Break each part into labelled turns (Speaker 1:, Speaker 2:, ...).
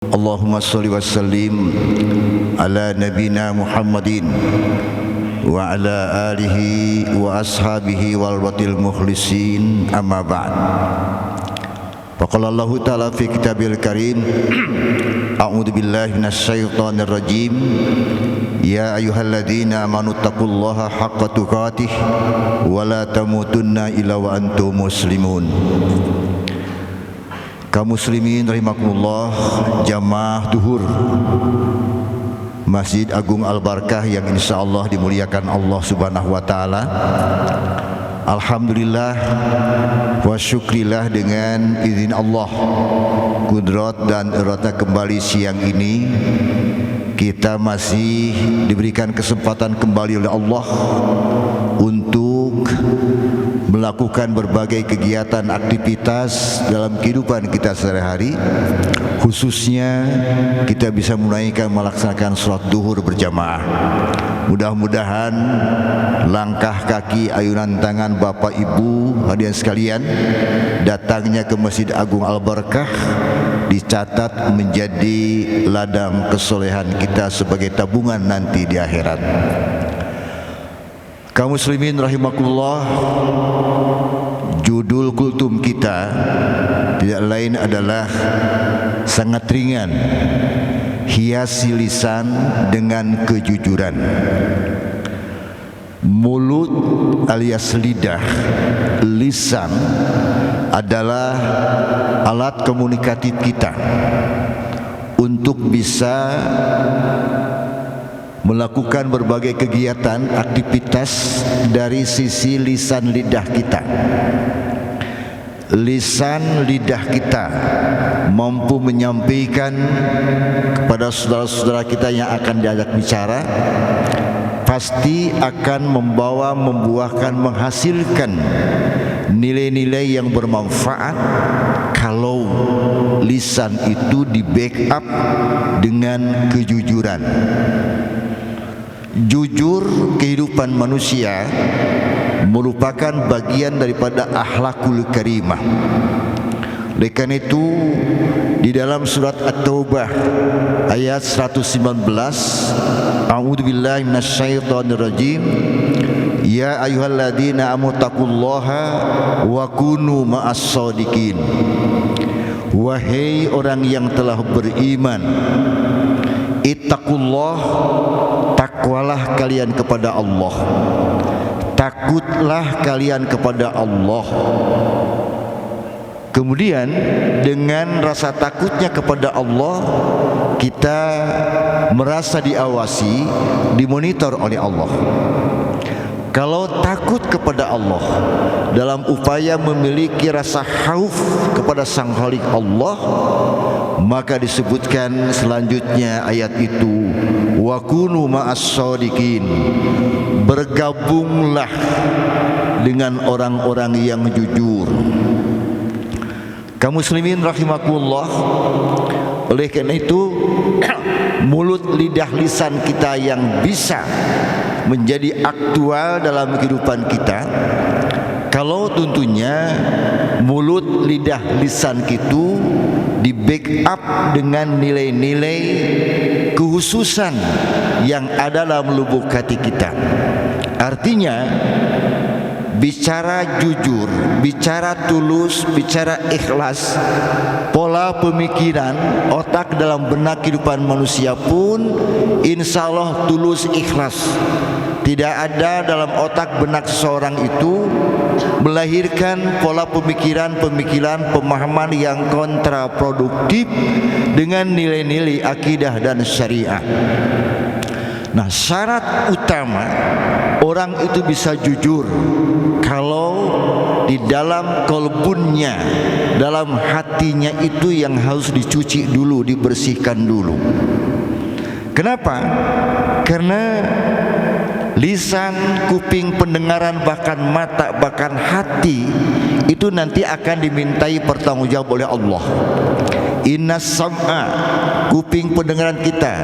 Speaker 1: Allahumma salli wa sallim ala nabina Muhammadin wa ala alihi wa ashabihi wal watil mukhlisin, amma ba'd. Faqala Allah ta'ala fi kitabil karim, a'udzu billahi minasy syaithanir rajim, ya ayyuhalladzina amanu taqullaha haqqa tuqatih wa la tamutunna illa wa antum muslimun. Kaum muslimin rahimakumullah, jamaah duhur Masjid Agung Al-Barkah yang insyaallah dimuliakan Allah Subhanahu wa taala. Alhamdulillah wa syukrillah, dengan izin Allah, kudrat dan irada, kembali siang ini kita masih diberikan kesempatan kembali oleh Allah untuk melakukan berbagai kegiatan aktivitas dalam kehidupan kita sehari-hari. Khususnya kita bisa melaksanakan sholat duhur berjamaah. Mudah-mudahan langkah kaki, ayunan tangan Bapak Ibu hadirin sekalian datangnya ke Masjid Agung Al-Barkah dicatat menjadi ladang kesolehan kita sebagai tabungan nanti di akhirat. Kaum muslimin rahimakumullah, judul kultum kita tidak lain adalah sangat ringan: hiasi lisan dengan kejujuran. Mulut alias lidah, lisan adalah alat komunikatif kita untuk bisa melakukan berbagai kegiatan aktivitas dari sisi lisan lidah kita. Lisan lidah kita mampu menyampaikan kepada saudara-saudara kita yang akan diajak bicara, pasti akan membuahkan, menghasilkan nilai-nilai yang bermanfaat kalau lisan itu di backup dengan kejujuran. Jujur kehidupan manusia merupakan bagian daripada akhlakul karimah. Oleh karena itu di dalam surat At-Taubah ayat 119, a'udzu billahi minasyaitonir rajim, ya ayyuhalladzina amanu taqullaha wa kunu ma'as shadiqin. Wahai orang yang telah beriman, ittaqullah, takwalah kalian kepada Allah, takutlah kalian kepada Allah. Kemudian dengan rasa takutnya kepada Allah, kita merasa diawasi, dimonitor oleh Allah. Kalau takut kepada Allah dalam upaya memiliki rasa khauf kepada Sang Khalik Allah, maka disebutkan selanjutnya ayat itu, wa kunu ma'as shadiqin, bergabunglah dengan orang-orang yang jujur. Kaum muslimin rahimakumullah, oleh karena itu mulut, lidah, lisan kita yang bisa menjadi aktual dalam kehidupan kita kalau tentunya mulut, lidah, lisan itu di backup dengan nilai-nilai kehususan yang ada dalam lubuk hati kita. Artinya bicara jujur, bicara tulus, bicara ikhlas, pola pemikiran, otak dalam benak kehidupan manusia pun insya Allah tulus, ikhlas. Tidak ada dalam otak benak seseorang itu melahirkan pola pemikiran, pemahaman yang kontraproduktif dengan nilai-nilai akidah dan syariah. Nah, syarat utama orang itu bisa jujur kalau di dalam kolbunnya, dalam hatinya itu yang harus dicuci dulu, dibersihkan dulu. Kenapa? Karena lisan, kuping, pendengaran, bahkan mata, bahkan hati itu nanti akan dimintai pertanggungjawab oleh Allah. Innas sam'a, kuping pendengaran kita,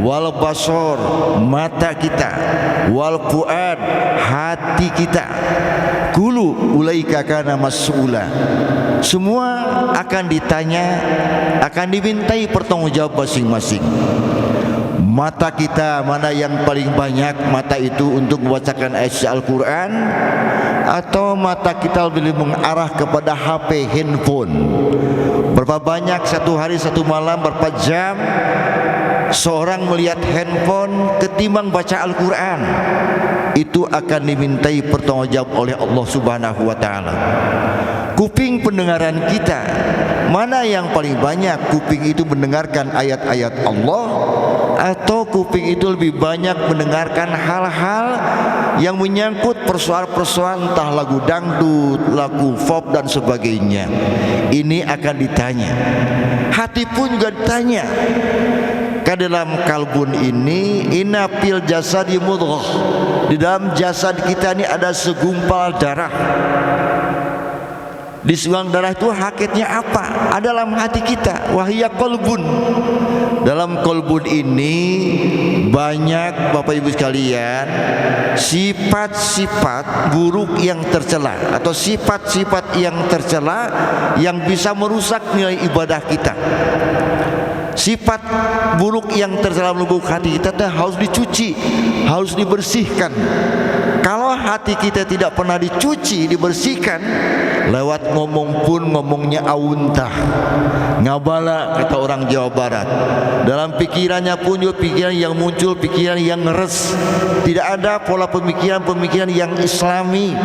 Speaker 1: wal basor, mata kita, wal fuad, hati kita, kullu ulaika kana mas'ula, semua akan ditanya, akan dimintai pertanggungjawab masing-masing. Mata kita mana yang paling banyak, mata itu untuk membacakan ayat Al-Quran, atau mata kita lebih mengarah kepada HP, handphone? Berapa banyak satu hari satu malam, berapa jam seorang melihat handphone ketimbang baca Al-Quran? Itu akan dimintai pertanggungjawab oleh Allah Subhanahu wa Ta'ala. Kuping pendengaran kita, mana yang paling banyak? Kuping itu mendengarkan ayat-ayat Allah, atau kuping itu lebih banyak mendengarkan hal-hal yang menyangkut persoalan-persoalan, entah lagu dangdut, lagu pop dan sebagainya? Ini akan ditanya. Hati pun juga ditanya. Ke dalam kalbun ini, inna fil jasadi mudghah, di dalam jasad kita ini ada segumpal darah. Di segumpal darah itu hakikatnya apa? Ada dalam hati kita, wahya qalbun. Dalam qalbun ini banyak Bapak Ibu sekalian sifat-sifat buruk yang tercela, atau sifat-sifat yang tercela yang bisa merusak nilai ibadah kita. Sifat buruk yang tercela melubuk hati kita harus dicuci, harus dibersihkan. Kalau hati kita tidak pernah dicuci, dibersihkan, lewat ngomong pun ngomongnya auntah, ngabala kata orang Jawa Barat. Dalam pikirannya pun juga pikiran yang muncul, pikiran yang ngeres. Tidak ada pola pemikiran yang islami.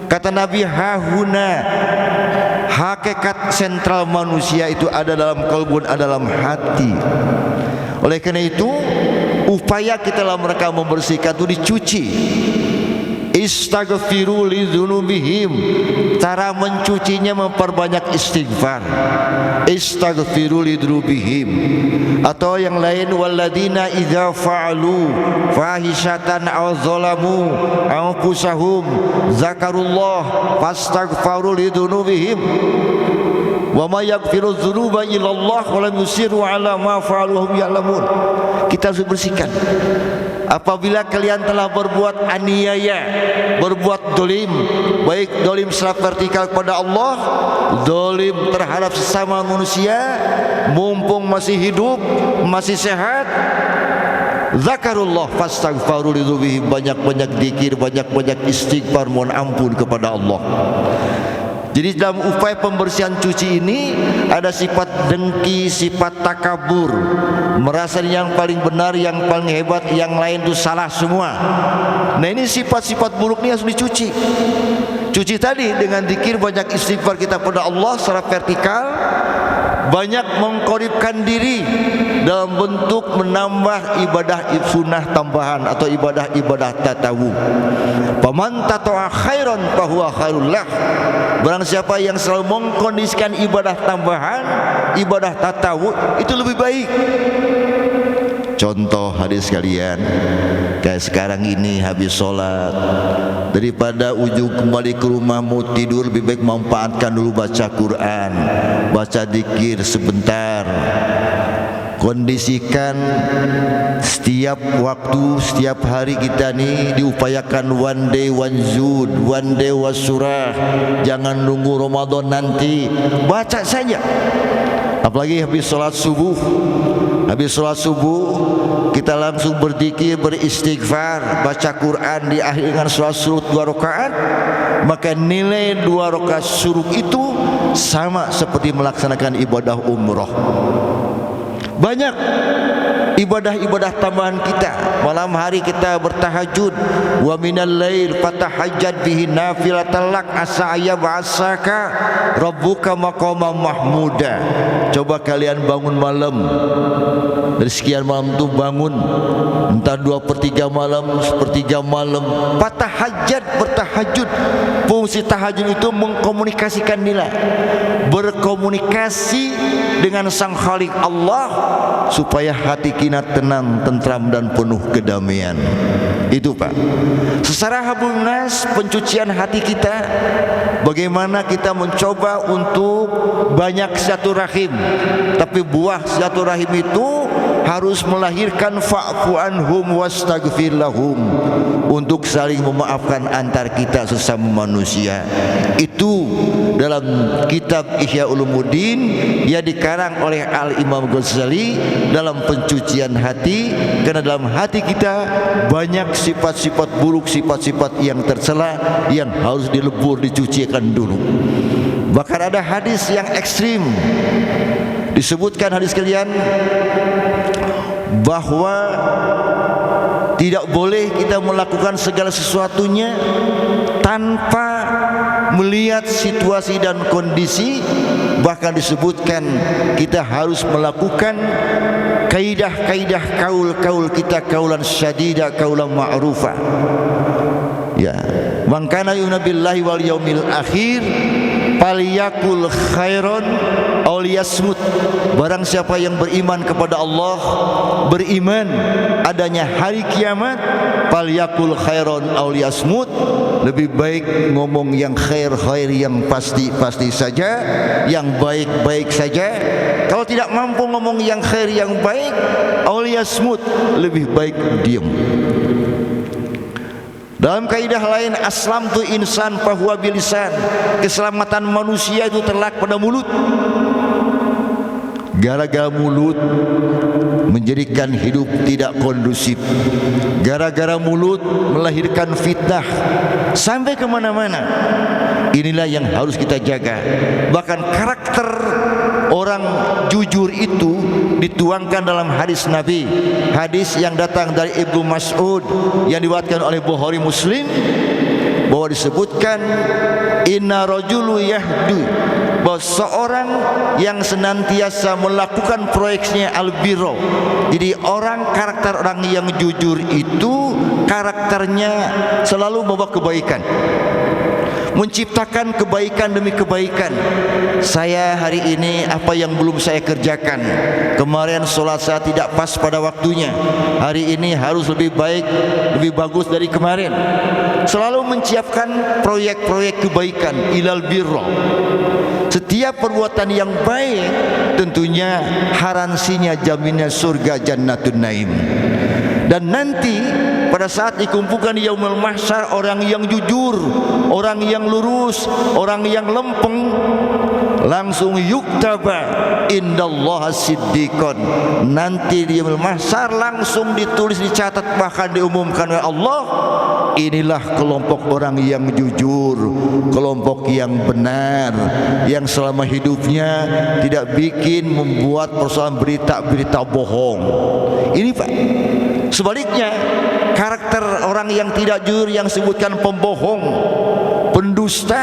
Speaker 1: Kata Nabi, hahuna, hakikat sentral manusia itu ada dalam kalbun, ada dalam hati. Oleh karena itu, upaya kita dalam mereka membersihkan itu dicuci. Istaghfiru lidzunubihim, cara mencucinya memperbanyak istighfar. Istaghfiru lidzunubihim. Atau yang lain, walladzina idza fa'alu fahisatan aw zalamu anfusahum zakarullah fastaghfiru lidzunubihim wa ma yaghfiru dzunuba illallah wa lam yusiru ala ma fa'alu hum ya'lamun. Kita harus bersihkan. Apabila kalian telah berbuat aniaya, berbuat dolim, baik dolim secara vertikal kepada Allah, dolim terhadap sesama manusia, mumpung masih hidup, masih sehat, zakarullah fastaghfiru lidzunubihim, banyak-banyak zikir, banyak-banyak istighfar, mohon ampun kepada Allah. Jadi dalam upaya pembersihan cuci ini ada sifat dengki, sifat takabur, merasa yang paling benar, yang paling hebat, yang lain itu salah semua. Nah, ini sifat-sifat buruk ini harus dicuci. Cuci tadi dengan zikir, banyak istighfar kita pada Allah secara vertikal, banyak mengkoribkan diri dalam bentuk menambah ibadah sunnah tambahan atau ibadah-ibadah tatawu. Paman tata'a khairan fahuwa khairul lah. Barang siapa yang selalu mengkondisikan ibadah tambahan, ibadah tatawu, itu lebih baik. Contoh hadis kalian, kayak sekarang ini habis sholat, daripada ujung kembali ke rumah mau tidur, lebih baik memanfaatkan dulu baca Quran, baca zikir sebentar. Kondisikan setiap waktu, setiap hari kita nih diupayakan one day one zud, one day one surah. Jangan nunggu Ramadan nanti, baca saja. Apalagi habis sholat subuh, kita langsung berzikir, beristighfar, baca Quran di akhir dengan sholat surut 2 rakaat, maka nilai 2 rakaat surut itu sama seperti melaksanakan ibadah umrah. Banyak ibadah-ibadah tambahan kita. Malam hari kita bertahajud, wa minal lail fatahajjad bihi nafilatan lak asa ayyab'asaka rabbuka maqaman mahmuda. Coba kalian bangun malam, dari sekian malam itu bangun, entah 2/3 malam, 1/3 malam, bertahajud. Fungsi tahajud itu mengkomunikasikan nilai, berkomunikasi dengan Sang Khalik Allah supaya hati kita tenang, tentram dan penuh kedamaian. Itu Pak. Secara hablunas, pencucian hati kita, bagaimana kita mencoba untuk banyak silaturahim, tapi buah silaturahim itu harus melahirkan fa'fu anhum wastaghfir lahum, untuk saling memaafkan antar kita sesama manusia. Itu dalam kitab Ihya Ulumuddin yang dikarang oleh Al-Imam Ghazali dalam pencucian hati, karena dalam hati kita banyak sifat-sifat buruk, sifat-sifat yang tercela yang harus dilebur, dicucikan dulu. Bahkan ada hadis yang ekstrim, disebutkan hadis kalian bahwa tidak boleh kita melakukan segala sesuatunya tanpa melihat situasi dan kondisi. Bahkan disebutkan kita harus melakukan kaidah-kaidah kaul kita, kaulan syadida, kaulan ma'rufa. Ya, man kana yu'minu billahi wal yaumil akhir falyakul khairan aw liyasmut. Barang siapa yang beriman kepada Allah, beriman adanya hari kiamat, falyakul khairan aw liyasmut, lebih baik ngomong yang khair yang pasti saja, yang baik saja. Kalau tidak mampu ngomong yang khair yang baik, aw liyasmut, lebih baik diam. Dalam kaidah lain, aslam tu insan fahuwa bilisan, keselamatan manusia itu terletak pada mulut. Gara-gara mulut menjadikan hidup tidak kondusif, gara-gara mulut melahirkan fitnah sampai kemana-mana. Inilah yang harus kita jaga. Bahkan karakter orang jujur itu dituangkan dalam hadis Nabi, hadis yang datang dari Ibnu Mas'ud yang diriwayatkan oleh Bukhari Muslim, bahwa disebutkan inna rajulu yahdu, bahwa seorang yang senantiasa melakukan proyeknya albiro. Jadi karakter orang yang jujur itu karakternya selalu membawa kebaikan, menciptakan kebaikan demi kebaikan. Saya hari ini apa yang belum saya kerjakan, kemarin sholat saya tidak pas pada waktunya, hari ini harus lebih baik, lebih bagus dari kemarin. Selalu menciapkan proyek-proyek kebaikan, ilal birra. Setiap perbuatan yang baik tentunya haransinya jaminnya surga jannatun naim. Dan nanti pada saat dikumpulkan di yaumul mahsyar, orang yang jujur, orang yang lurus, orang yang lempeng, langsung yuktaba indallaha siddiqon. Nanti di yaumul mahsyar langsung ditulis, dicatat, bahkan diumumkan oleh Allah, inilah kelompok orang yang jujur, kelompok yang benar, yang selama hidupnya tidak membuat persoalan berita-berita bohong. Ini Pak. Sebaliknya, karakter orang yang tidak jujur, yang disebutkan pembohong, pendusta,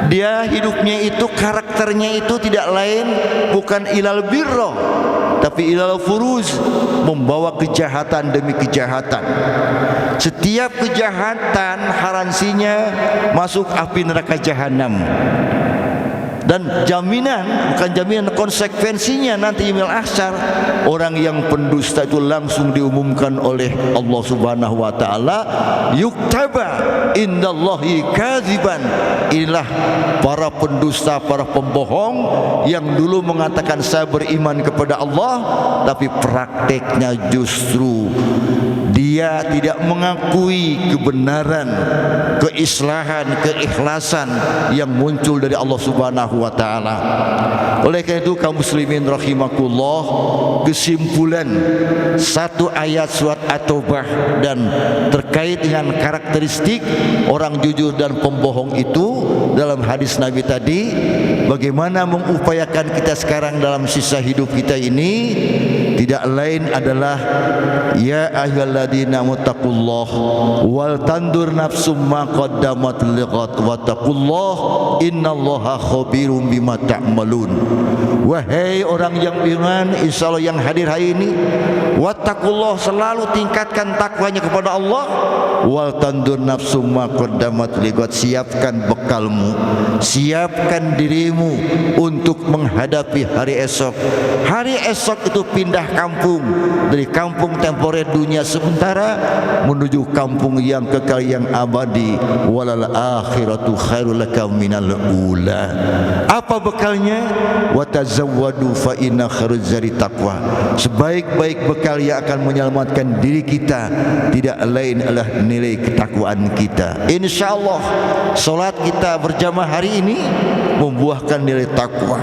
Speaker 1: dia hidupnya itu, karakternya itu tidak lain bukan ilal birra, tapi ilal furuz, membawa kejahatan demi kejahatan. Setiap kejahatan haransinya masuk api neraka jahanam. Dan jaminan, bukan jaminan, konsekuensinya nanti yaumul mahsyar, orang yang pendusta itu langsung diumumkan oleh Allah Subhanahu wa taala, yuktaba indallahi kadziban. Inilah para pendusta, para pembohong yang dulu mengatakan saya beriman kepada Allah, tapi prakteknya justru dia tidak mengakui kebenaran, keislahan, keikhlasan yang muncul dari Allah Subhanahu wa taala. Oleh karena itu kaum muslimin rahimakumullah, kesimpulan satu ayat surat At-Taubah dan terkait dengan karakteristik orang jujur dan pembohong itu dalam hadis Nabi tadi, bagaimana mengupayakan kita sekarang dalam sisa hidup kita ini tidak lain adalah ya ayyuhalladzina muttaqullah wal tandur nafsum ma qaddamat liqad wattaqullah innallaha khabirum bima ta'malun. Wahai orang yang beriman, insyaallah yang hadir hari ini, wattaqullah, selalu tingkatkan takwanya kepada Allah. Wal tandur nafsum ma qaddamat liqad, siapkan bekalmu, siapkan dirimu untuk menghadapi hari esok. Hari esok itu pindah kampung, dari kampung temporer dunia sementara menuju kampung yang kekal yang abadi. Walal akhiratu khairul laka minal ula. Apa bekalnya? Wa tazawwadu fa inna khairuz zadi taqwa. Sebaik-baik bekal yang akan menyelamatkan diri kita tidak lain adalah nilai ketakwaan kita. Insyaallah salat kita berjamaah hari ini membuahkan nilai takwa.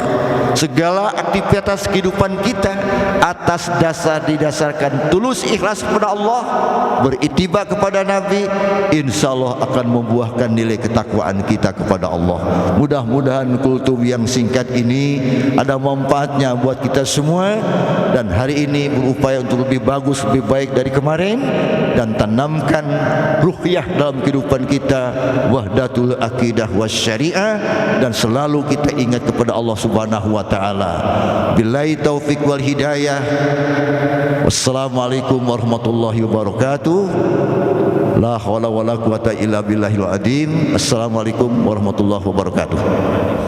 Speaker 1: Segala aktivitas kehidupan kita atas dasar didasarkan tulus ikhlas kepada Allah, beritiba kepada Nabi, insyaallah akan membuahkan nilai ketakwaan kita kepada Allah. Mudah-mudahan kultum yang singkat ini ada manfaatnya buat kita semua, dan hari ini berupaya untuk lebih bagus, lebih baik dari kemarin, dan tanamkan ruhiyah dalam kehidupan kita, wahdatul akidah wasyariah, dan selalu kita ingat kepada Allah Subhanahu wa taala. Billahi taufik wal hidayah. Wassalamualaikum warahmatullahi wabarakatuh. La haula wala quwata illa billahil azim. Assalamualaikum warahmatullahi wabarakatuh.